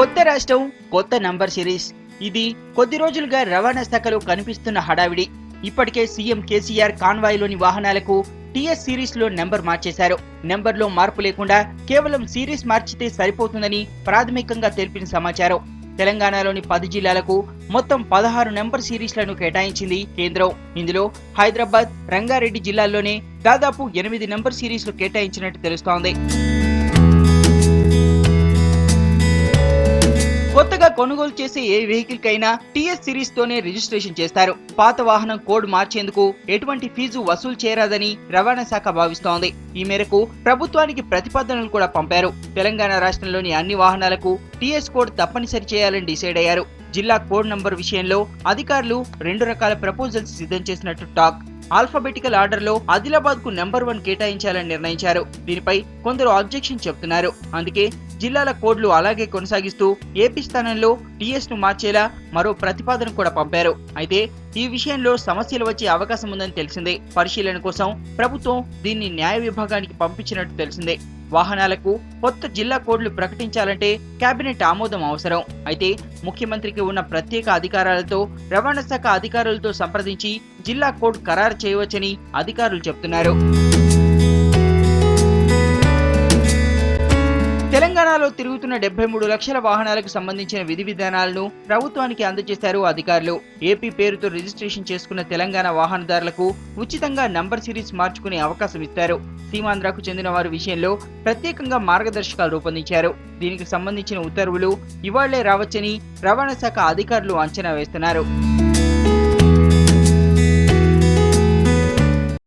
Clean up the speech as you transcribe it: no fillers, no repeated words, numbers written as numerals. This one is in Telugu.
కొత్త రాష్ట్రం, కొత్త నంబర్ సిరీస్. ఇది కొద్ది రోజులుగా రవాణా శాఖలో కనిపిస్తున్న హడావిడి. ఇప్పటికే సీఎం కేసీఆర్ కాన్వాయ్లోని వాహనాలకు టీఎస్ సిరీస్ లో నెంబర్ మార్చేశారు. నెంబర్లో మార్పు లేకుండా కేవలం సిరీస్ మార్చితే సరిపోతుందని ప్రాథమికంగా తెలిపిన సమాచారం. తెలంగాణలోని 10 జిల్లాలకు మొత్తం 16 నెంబర్ సిరీస్లను కేటాయించింది కేంద్రం. ఇందులో హైదరాబాద్, రంగారెడ్డి జిల్లాల్లోనే దాదాపు 8 నెంబర్ సిరీస్లు కేటాయించినట్టు తెలుస్తోంది. కొత్తగా కొనుగోలు చేసే ఏ వెహికల్ కైనా టీఎస్ సిరీస్ తోనే రిజిస్ట్రేషన్ చేస్తారు. పాత వాహనం కోడ్ మార్చేందుకు ఎటువంటి ఫీజు వసూలు చేయరాదని రవాణా శాఖ భావిస్తోంది. ఈ మేరకు ప్రభుత్వానికి ప్రతిపాదనలు కూడా పంపారు. తెలంగాణ రాష్ట్రంలోని అన్ని వాహనాలకు టీఎస్ కోడ్ తప్పనిసరి చేయాలని డిసైడ్ అయ్యారు. జిల్లా కోడ్ నంబర్ విషయంలో అధికారులు 2 రకాల ప్రపోజల్స్ సిద్ధం చేసినట్టు టాక్. ఆల్ఫాబెటికల్ ఆర్డర్ లో ఆదిలాబాద్ కు నెంబర్ 1 కేటాయించాలని నిర్ణయించారు. దీనిపై కొందరు అబ్జెక్షన్ చెబుతున్నారు. అందుకే జిల్లాల కోడ్లు అలాగే కొనసాగిస్తూ ఏపీ స్థానంలో టీఎస్ ను మార్చేలా మరో ప్రతిపాదన కూడా పంపారు. అయితే ఈ విషయంలో సమస్యలు వచ్చే అవకాశం ఉందని తెలిసిందే. పరిశీలన కోసం ప్రభుత్వం దీన్ని న్యాయ విభాగానికి పంపించినట్టు తెలిసిందే. వాహనాలకు కొత్త జిల్లా కోడ్లు ప్రకటించాలంటే కేబినెట్ ఆమోదం అవసరం. అయితే ముఖ్యమంత్రికి ఉన్న ప్రత్యేక అధికారాలతో రవాణా శాఖ అధికారులతో సంప్రదించి జిల్లా కోడ్ ఖరారు చేయవచ్చని అధికారులు చెబుతున్నారు. తెలంగాణలో తిరుగుతున్న 73 లక్షల వాహనాలకు సంబంధించిన విధి విధానాలను ప్రభుత్వానికి అందజేశారు అధికారులు. ఏపీ పేరుతో రిజిస్ట్రేషన్ చేసుకున్న తెలంగాణ వాహనదారులకు ఉచితంగా నంబర్ సిరీస్ మార్చుకునే అవకాశం ఇస్తారు. సీమాంధ్రకు చెందిన వారి విషయంలో ప్రత్యేకంగా మార్గదర్శకాలు రూపొందించారు. దీనికి సంబంధించిన ఉత్తర్వులు ఇవాళ్లే రావచ్చని రవాణా శాఖ అధికారులు అంచనా వేస్తున్నారు.